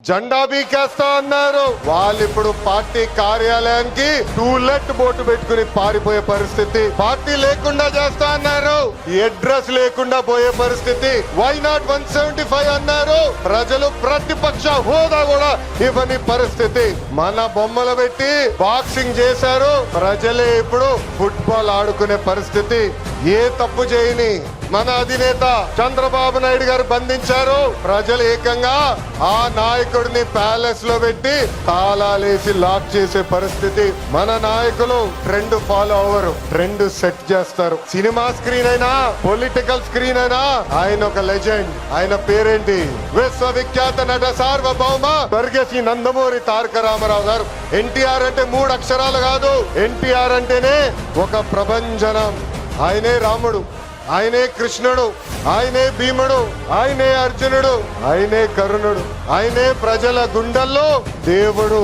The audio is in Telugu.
జెండా బీకేస్తా అన్నారు. వాళ్ళు ఇప్పుడు పార్టీ కార్యాలయానికి టూలెట్ బోటు పెట్టుకుని పారిపోయే పరిస్థితి. పార్టీ లేకుండా చేస్తా అన్నారు, అడ్రస్ లేకుండా పోయే పరిస్థితి. వై నాట్ 175 అన్నారు. ప్రజలు ప్రతిపక్ష హోదా కూడా ఇవ్వని పరిస్థితి. మన బొమ్మలు పెట్టి బాక్సింగ్ చేశారు. ప్రజలే ఇప్పుడు ఫుట్బాల్ ఆడుకునే పరిస్థితి. ఏ తప్పు చేయని మన అధినేత చంద్రబాబు నాయుడు గారు బంధించారు. ప్రజలు ఏకంగా ఆ నాయకుడిని ప్యాలెస్ లో పెట్టి తాళాలేసి లాక్ చేసే పరిస్థితి. మన నాయకులు ట్రెండ్ ఫాలో అవ్వరు, ట్రెండ్ సెట్ చేస్తారు. సినిమా స్క్రీన్ అయినా పొలిటికల్ స్క్రీన్ అయినా ఆయన ఒక లెజెండ్. ఆయన పేరేంటి? విశ్వవిఖ్యాత నట సార్వభౌమ స్వర్గశ్రీ నందమూరి తారక రామారావు గారు. ఎన్టీఆర్ అంటే 3 అక్షరాలు కాదు. ఎన్టీఆర్ అంటేనే ఒక ప్రభంజనం. ఆయనే రాముడు, ఆయనే కృష్ణుడు, ఆయనే భీముడు, ఆయనే అర్జునుడు, ఆయనే కరుణుడు, ఆయనే ప్రజల గుండెల్లో దేవుడు.